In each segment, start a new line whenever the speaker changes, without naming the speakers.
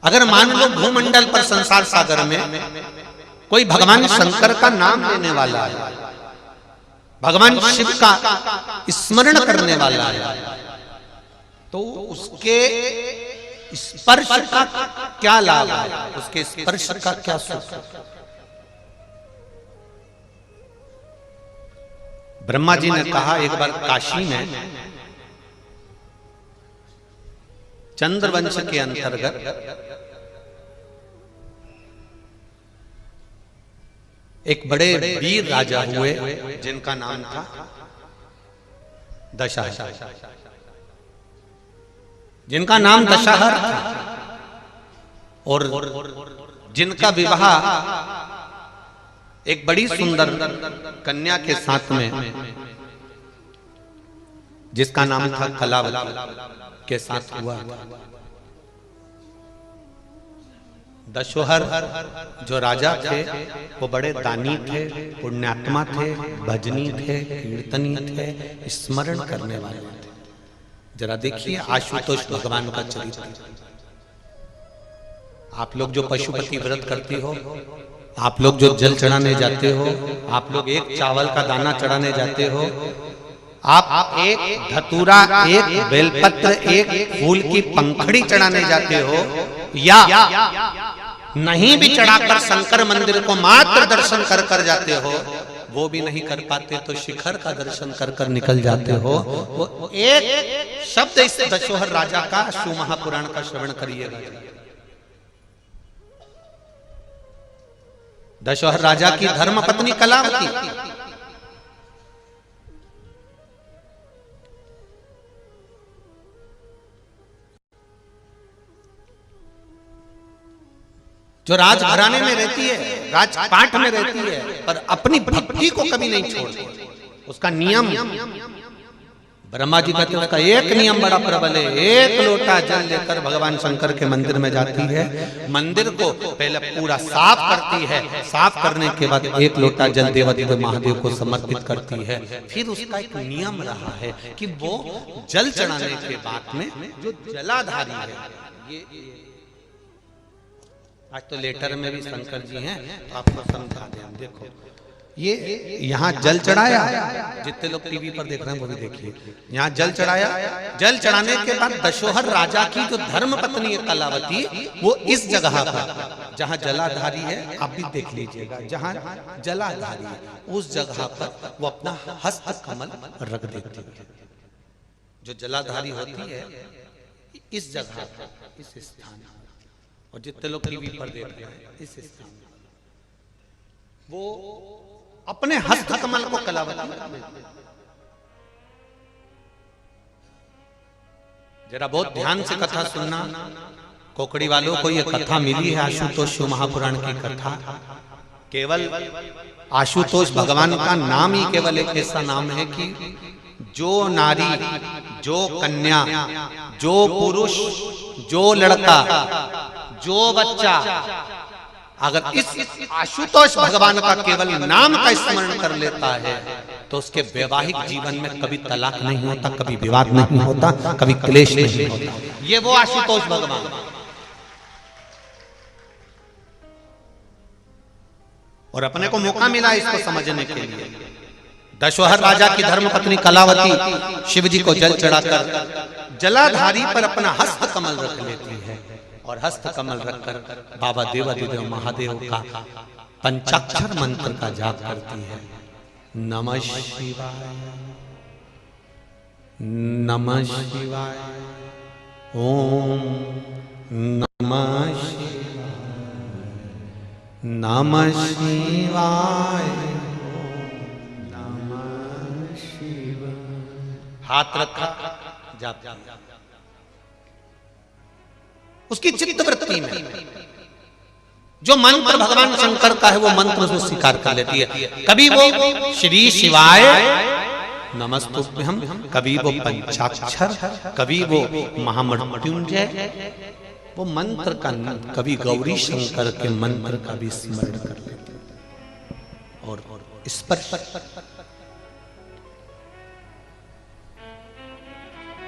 अगर मान लो भूमंडल पर संसार सागर में कोई भगवान शंकर का नाम लेने वाला है, भगवान शिव का स्मरण करने वाला है, तो उसके स्पर्श का क्या लाभ है, उसके स्पर्श का क्या सुख। ब्रह्मा जी ने कहा एक बार काशी में चंद्रवंश के अंतर्गत एक बड़े वीर राजा हुए जिनका नाम था दशहर, जिनका नाम दशहर था, और जिनका विवाह एक बड़ी सुंदर कन्या के साथ में, जिसका नाम था कलावती के साथ हुआ। दशहर जो राजा थे वो बड़े दानी थे, पुण्यात्मा थे, भजनी थे, कीर्तनी थे, स्मरण करने वाले थे। जरा देखिए आशुतोष भगवान का चरित्र। आप लोग जो पशुपति व्रत करती हो, आप लोग जो जल चढ़ाने जाते हो, आप लोग एक चावल का दाना चढ़ाने जाते हो, आप एक धतूरा, एक बेलपत्र, एक फूल की पंखड़ी चढ़ाने जाते हो, या नहीं भी चढ़ाकर शंकर मंदिर को मात्र दर्शन कर कर जाते हो, वो भी नहीं कर पाते तो शिखर का दर्शन कर कर निकल जाते हो। वो एक शब्द इस दशहर राजा का शिव महापुराण का श्रवण करिएगा। दशहर राजा की धर्मपत्नी कलावती, जो राजघराने में रहती है, राजपाट में रहती है, पर अपनी भक्ति को कभी नहीं छोड़ती। उसका नियम, ब्रह्मा जी कहते हैं उसका एक नियम बड़ा प्रबल है। एक लोटा जल लेकर भगवान शंकर के मंदिर में जाती है, मंदिर को पहले पूरा साफ करती है, साफ करने के बाद एक लोटा जल देवाधिदेव महादेव को समर्पित करती है। फिर उसका एक नियम रहा है कि वो जल चढ़ाने के बाद में जो जलाधारी है, ये आज तो लेटर में भी शंकर जी हैं तो आपको समझा दें। हम देखो ये यहाँ जल चढ़ाया, जितने लोग टीवी पर देख रहे हैं वो भी देखिए, यहाँ जल चढ़ाया। जल चढ़ाने के बाद दशहर राजा की जो धर्म पत्नी है कलावती, वो इस जगह पर जहाँ जलाधारी है, आप भी देख लीजिएगा, जहाँ जलाधारी है उस जगह पर वो अपना हस्त कमल रख देती है। जो जलाधारी होती है इस जगह पर, इस स्थान, और जितने लोग टीवी पर देख रहे हैं इस स्थान, वो अपने हस्त कमल को कलावती। जरा बहुत ध्यान से कथा सुनना, कोकड़ी वालों को ये कथा मिली है आशुतोष शिव महापुराण की कथा। केवल आशुतोष भगवान का नाम ही केवल एक ऐसा नाम है कि जो नारी, जो कन्या, जो पुरुष, जो लड़का, जो बच्चा अगर इस आशुतोष भगवान का केवल नाम का स्मरण कर लेता है तो उसके वैवाहिक जीवन में कभी तलाक नहीं होता, कभी विवाद नहीं होता, कभी क्लेश नहीं होता। ये वो आशुतोष भगवान। और अपने को मौका मिला इसको समझने के लिए। दशहर राजा की धर्मपत्नी कलावती शिव जी को जल चढ़ाकर जलाधारी पर अपना हस्त कमल रख लेती है, और हस्त कमल रखकर बाबा देवाधिदेव महादेव का पंचाक्षर मंत्र का जाप करती है। नमः शिवाय, नमः शिवाय, ओम नमः शिवाय, नमः शिवाय, नमः शिवाय। हाथ रखा, जाप। उसकी चित्त वृत्ति में जो मंत्र भगवान शंकर का है वो मंत्र उसमें स्वीकार कर लेती है। कभी वो श्री शिवाय नमस्तुभ्यं, कभी वो पंचाक्षर, कभी वो महामृत्युंजय, वो मंत्र का, कभी गौरी शंकर के मंत्र का भी स्मरण कर लेते हैं। और स्पर्श,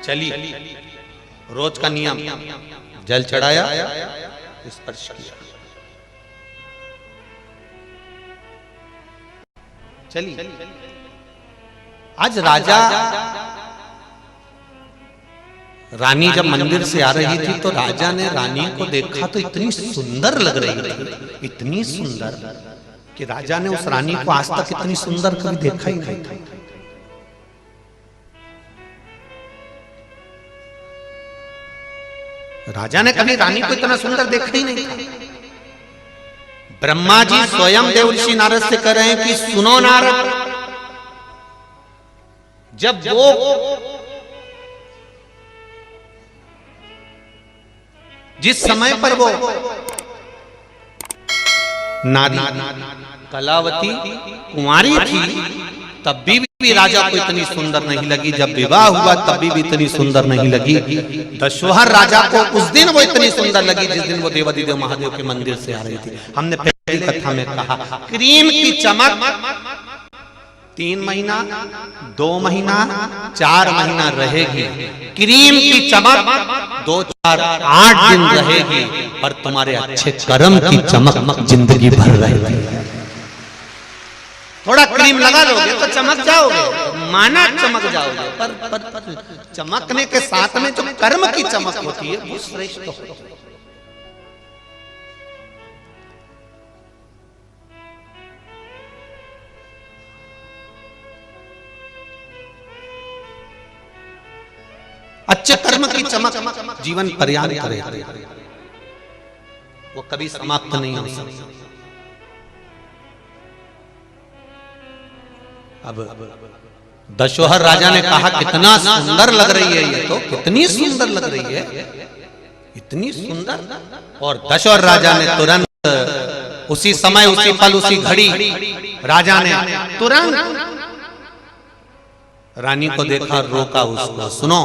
चलिए रोज का नियम, जल चढ़ाया, स्पर्श किया। चलिए, आज राजा रानी जब मंदिर से आ रही थी तो राजा ने रानी को देखा तो इतनी सुंदर लग रही थी, इतनी सुंदर कि राजा ने उस रानी को आज तक इतनी सुंदर कभी देखा ही नहीं था। राजा ने कभी रानी को इतना सुंदर देखा ही नहीं था। ब्रह्मा जी स्वयं देवर्षि नारद से कह रहे हैं कि सुनो नारद, जब वो जिस समय पर वो नारी कलावती कुंवारी थी तब भी राजा को इतनी सुंदर नहीं लगी, जब विवाह हुआ तब भी इतनी सुंदर नहीं लगी। दशोहर राजा को उस दिन वो इतनी सुंदर लगी जिस दिन वो देवाधिदेव महादेव के मंदिर से आ रही थी। हमने पहली कथा में कहा क्रीम की चमक 3 महीना, 2 महीना, 4 महीना रहेगी। क्रीम की चमक 2, 4, 8 दिन रहेगी, और तुम्हारे अच्छे कर्म की चमक जिंदगी भर रहेगी। थोड़ा क्रीम लगा लोगे तो चमक जाओगे, माना चमक जाओगे, पर चमकने के साथ में जो कर्म की चमक होती है वो श्रेष्ठ होती है। अच्छे कर्म की चमक जीवन पर्याप्त रहे, वो कभी समाप्त नहीं हो सकती। अब दशोहर राजा ने कहा कितना सुंदर लग रही है ये, तो कितनी सुंदर लग रही है, इतनी सुंदर। और दशोहर राजा ने तुरंत उसी समय, उसी पल, उसी घड़ी राजा ने तुरंत रानी को देखा, रोका उसको। सुनो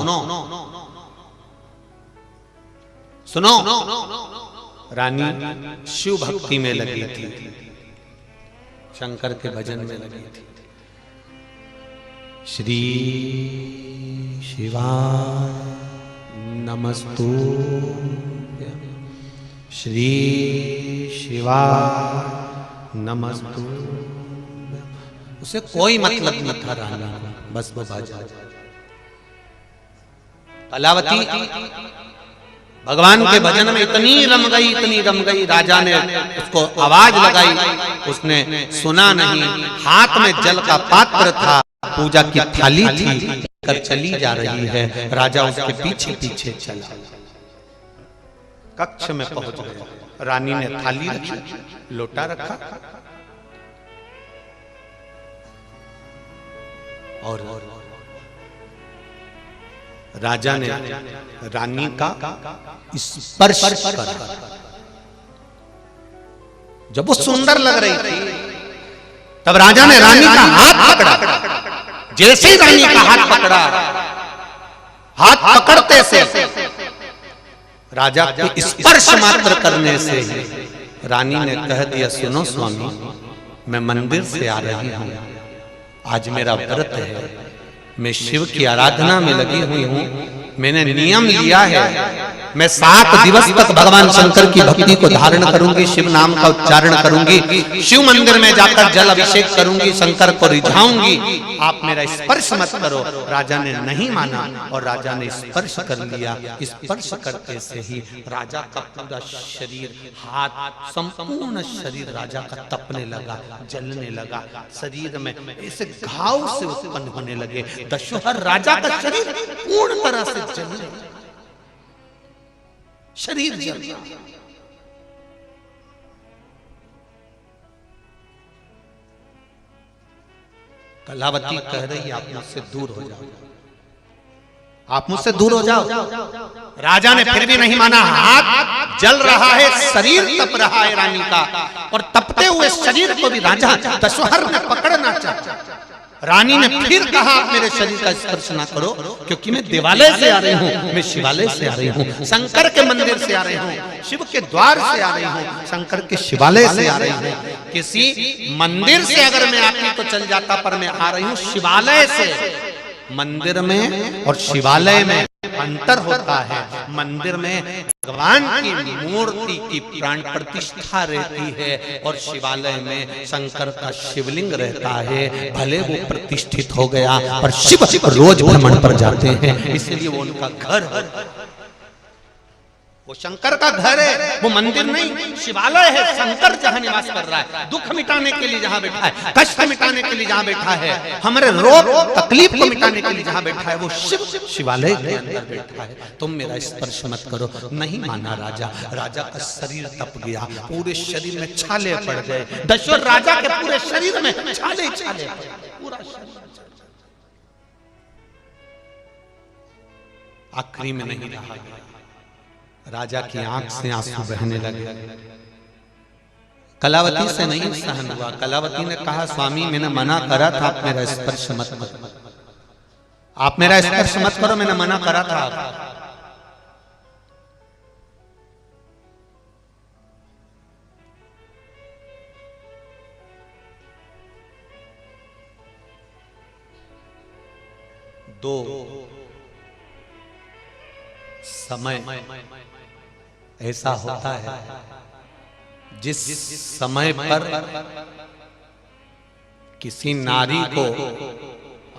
सुनो, रानी शिव भक्ति में लगी थी, शंकर के भजन में लगी थी। श्री शिवाय नमस्तुभ्यं, श्री शिवाय नमस्तुभ्यं। उसे कोई मतलब नहीं था रानी को, बस वो बाजा। कलावती भगवान के भजन में इतनी रम गई, इतनी रम गई, राजा ने उसको आवाज लगाई, उसने सुना नहीं। हाथ में जल का पात्र था, पूजा की थाली थी, कर चली जा रही है। राजा उसके पीछे पीछे चला, कक्ष में पहुंच गया। रानी ने थाली रखी, लोटा रखा, और राजा ने रानी का स्पर्श कर, जब वो सुंदर लग रही थी तब राजा ने रानी का हाथ पकड़ा। जैसे ही रानी का हाथ पकड़ा, हाथ पकड़ते से राजा के स्पर्श मात्र करने से रानी ने कह दिया, सुनो स्वामी, मैं मंदिर से आ रही हूं, आज मेरा व्रत है, मैं शिव की आराधना में लगी हुई हूं। मैंने नियम लिया है, मैं 7 दिवस तक भगवान शंकर की भक्ति को धारण करूंगी, शिव नाम का उच्चारण करूंगी, शिव मंदिर में जाकर जल अभिषेक करूंगी, शंकर को रिझाऊंगी, आप मेरा स्पर्श मत करो। राजा ने नहीं माना और राजा ने स्पर्श कर लिया। स्पर्श करते से ही राजा का पूरा शरीर, हाथ, संपूर्ण शरीर राजा का तपने लगा, जलने लगा, शरीर में ऐसे घाव से उत्पन्न होने लगे। दशोहर राजा का शरीर पूर्ण तरह से जलने, शरीर जल रहा। कलावती कह रही, आप मुझसे दूर हो जाओ, आप मुझसे दूर हो जाओ। राजा ने फिर भी नहीं माना। हाथ जल रहा है, शरीर तप रहा है रानी का, और तपते हुए शरीर को भी राजा दशोहर ने पकड़ना चाहा। रानी ने फिर कहा, आप मेरे शरीर का स्पर्श ना करो, क्योंकि मैं देवालय से आ रही हूँ, मैं शिवालय से आ रही हूँ, शंकर के मंदिर से आ रही हूँ, शिव के द्वार से आ रही हूँ, शंकर के शिवालय से आ रही हूँ। किसी मंदिर से अगर मैं आती तो चल जाता, पर मैं आ रही हूँ शिवालय से। मंदिर में और शिवालय में अंतर होता है। मंदिर में भगवान की मूर्ति की प्राण प्रतिष्ठा रहती है और शिवालय में शंकर का शिवलिंग रहता है। भले वो प्रतिष्ठित हो गया पर शिव रोज भ्रमण पर जाते हैं, इसलिए वो उनका घर है, वो शंकर का घर है, वो मंदिर नहीं शिवालय है। शंकर जहां निवास कर रहा है, दुख मिटाने के लिए जहां बैठा है, कष्ट मिटाने के लिए जहां बैठा है, हमारे रोग तकलीफ को मिटाने के लिए जहां बैठा है, वो शिव शिवालय के अंदर बैठा है। तुम मेरा स्पर्श मत करो। नहीं माना राजा, राजा का शरीर तप गया, पूरे शरीर में छाले पड़ गए। दशरथ राजा के पूरे शरीर में छाले छाले, पूरा शरीर आखिरी में नहीं रहा। राजा की आंख से आंसू बहने लगे। कलावती से नहीं सहन हुआ। कलावती ने कहा, स्वामी मैंने मना करा था आप मेरा स्पर्श मत करो, आप मेरा स्पर्श मत करो, मैंने मना करा था। दो समय ऐसा होता है जिस समय पर किसी नारी को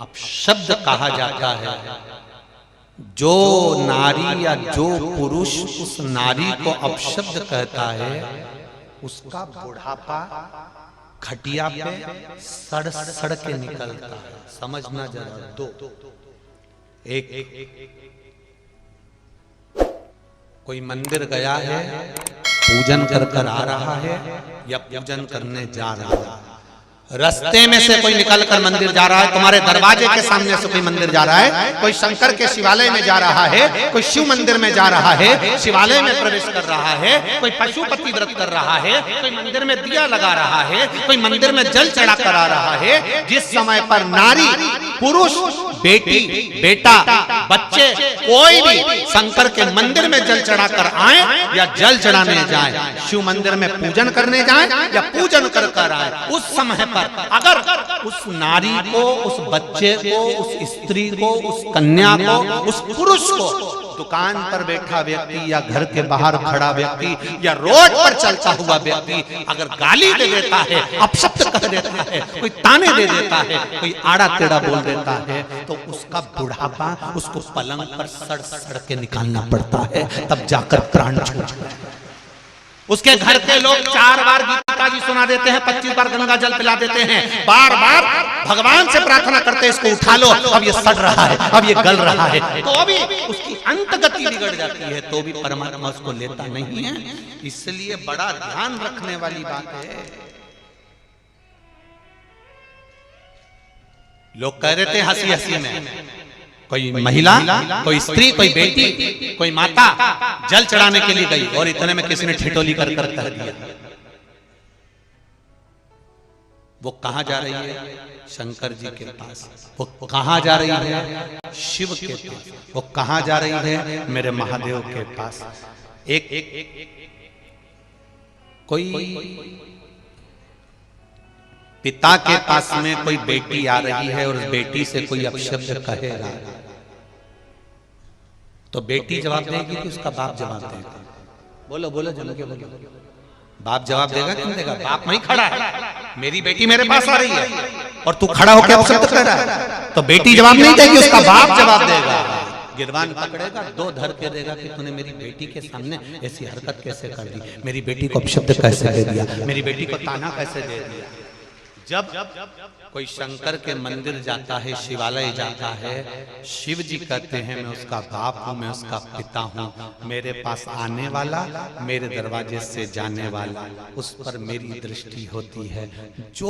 अपशब्द कहा जाता है, जो नारी या जो पुरुष उस नारी को अपशब्द कहता है, उसका बुढ़ापा खटिया पे सड़ सड़ के निकलता है। समझना जरा। दो, एक कोई मंदिर गया है, पूजन कर कर आ रहा है या पूजन करने जा रहा है, रास्ते में से कोई निकल कर मंदिर जा रहा है, तुम्हारे दरवाजे के सामने से कोई मंदिर जा रहा है, कोई शंकर के शिवालय में जा रहा है, कोई शिव मंदिर में जा रहा है, शिवालय में प्रवेश कर रहा है, कोई पशुपति व्रत कर रहा है, कोई मंदिर में दिया लगा रहा है, कोई मंदिर में जल चढ़ा कर आ रहा है। जिस समय पर नारी, पुरुष, बेटी, बेटा, बच्चे, कोई भी शंकर के मंदिर में जल चढ़ाकर आए या जल चढ़ाने जाए, शिव मंदिर में पूजन करने जाए या पूजन कर कर आए, उस समय पर अगर उस नारी को, उस बच्चे को, उस स्त्री को, उस कन्या को, उस पुरुष को, दुकान पर बैठा व्यक्ति या घर के बाहर खड़ा व्यक्ति या रोड पर चलता हुआ व्यक्ति अगर गाली दे देता है, अपशब्द कह देता है, कोई ताने दे देता है, कोई आड़ा टेढ़ा बोल देता है, तो उसका बुढ़ापा उसको पलंग पर सड़ सड़ के निकालना पड़ता है, तब जाकर प्राण छूटता है। उसके घर के लोग 4 बार गीता जी सुना देते हैं, 25 बार गंगा जल पिला देते हैं, बार बार भगवान से प्रार्थना करते हैं, इसको उठा लो, अब ये सड़ रहा है, अब ये गल रहा है, तो भी उसकी अंत गति बिगड़ जाती है, तो भी परमात्मा उसको लेता नहीं है। इसलिए बड़ा ध्यान रखने वाली बात है। लोग कह रहे थे हंसी हंसी में, कोई महिला, कोई स्त्री, कोई बेटी, कोई माता जल चढ़ाने के लिए गई और इतने में किसी ने ठिठोली कर कर कह दिया। वो कहां जा रही है? शंकर जी के पास। वो कहां जा रही है? शिव के पास। वो कहां जा रही है? मेरे महादेव के पास। एक कोई पिता के पास में कोई बेटी आ रही है और उस बेटी से कोई अपशब्द कहेगा तो बेटी जवाब देगी कि उसका बाप जवाब देगा? बोलो बोलो जल्दी बोलो। बाप जवाब देगा कि नहीं देगा? बाप वहीं खड़ा है, मेरी बेटी मेरे पास आ रही है और तू खड़ा होकर अपशब्द कह रहा है, तो बेटी जवाब नहीं देगी, उसका बाप जवाब देगा। गिरबान पकड़ेगा, 2 धर के देगा कि तूने मेरी बेटी के सामने ऐसी हरकत कैसे कर दी, मेरी बेटी को अपशब्द कैसे दे दिया, मेरी बेटी को ताना कैसे दे दिया। जब कोई शंकर के मंदिर जाता है, शिवालय जाता है, शिव जी कहते हैं मैं उसका बाप हूं, मैं उसका पिता हूं, मेरे पास आने वाला, मेरे दरवाजे से जाने वाला, उस पर मेरी दृष्टि होती है। जो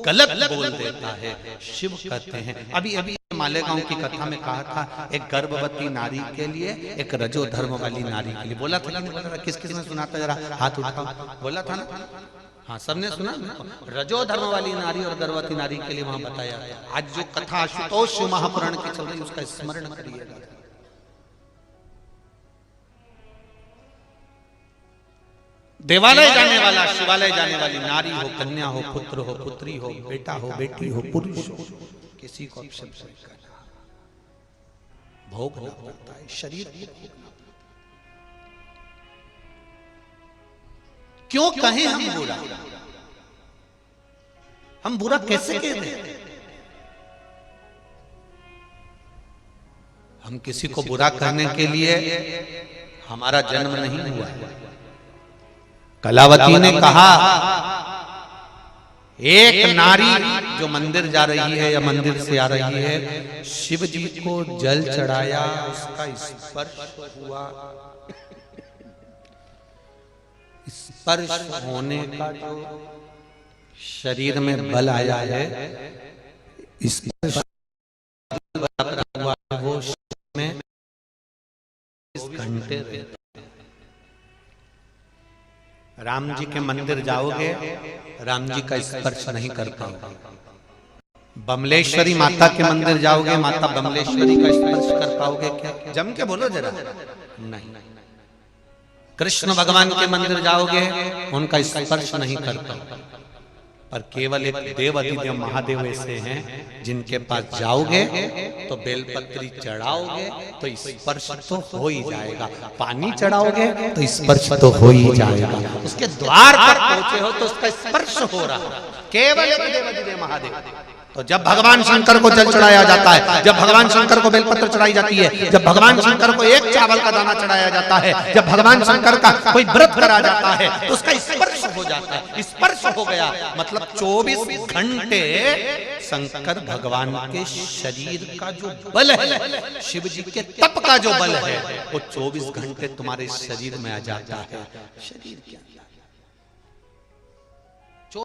गलत बोल देता है, शिव कहते हैं। अभी अभी मालेगांव की कथा में कहा था, एक गर्भवती नारी के लिए, एक रजो धर्म वाली नारी के लिए। बोला था कि किस किस ने सुना था? जरा हाथ उठाओ। बोला था ना? हाँ, सबने सुना। रजो धर्म वाली नारी और गर्भवती नारी के लिए वहां बताया। आज जो कथा आशुतोष महापुराण की चल रही, उसका स्मरण करिएगा। देवालय जाने वाला, शिवालय जाने वाली नारी हो, कन्या हो, पुत्र हो, पुत्री हो, बेटा हो, बेटी हो, पुरुष हो, किसी को अपशब्द नहीं करना। भोगना पड़ता है, शरीर को भोगना। क्यों कहें हम बुरा? हम बुरा कैसे कहते हैं? हम किसी को बुरा कहने के लिए हमारा जन्म नहीं हुआ है। कलावती ने कहा, एक नारी जो मंदिर जा रही है या मंदिर से आ रही है, शिव जी को जल चढ़ाया, उसका स्पर्श हुआ, स्पर्श होने का जो शरीर में बल आया है, स्पर्श हुआ, वो में 20 घंटे रहता। राम जी के मंदिर जाओगे, राम जी का स्पर्श नहीं कर पाओगे। बमलेश्वरी माता के मंदिर जाओगे, माता बमलेश्वरी का स्पर्श कर पाओगे क्या? जम के बोलो जरा। नहीं। कृष्ण भगवान के मंदिर जाओगे, उनका स्पर्श नहीं कर पाओगे। पर केवल एक देव अधिदेव महादेव ऐसे हैं जिनके पास जाओगे तो बेलपत्री चढ़ाओगे तो स्पर्श तो हो ही जाएगा, पानी चढ़ाओगे तो स्पर्श तो हो ही जाएगा, उसके द्वार पर पहुंचे हो तो उसका स्पर्श हो रहा। केवल एक देव अधिदेव महादेव। तो जब भगवान शंकर को जल चढ़ाया जाता है, जब भगवान शंकर को बेलपत्र चढ़ाई जाती है, जब भगवान शंकर को एक चावल का दाना चढ़ाया जाता है, जब भगवान शंकर का कोई व्रत करा जाता है तो उसका स्पर्श हो जाता है। स्पर्श हो गया मतलब 24 घंटे शंकर भगवान के शरीर का जो बल है, शिव जी के तप का जो बल है, वो 24 घंटे तुम्हारे शरीर में आ जाता है। शरीर के अंदर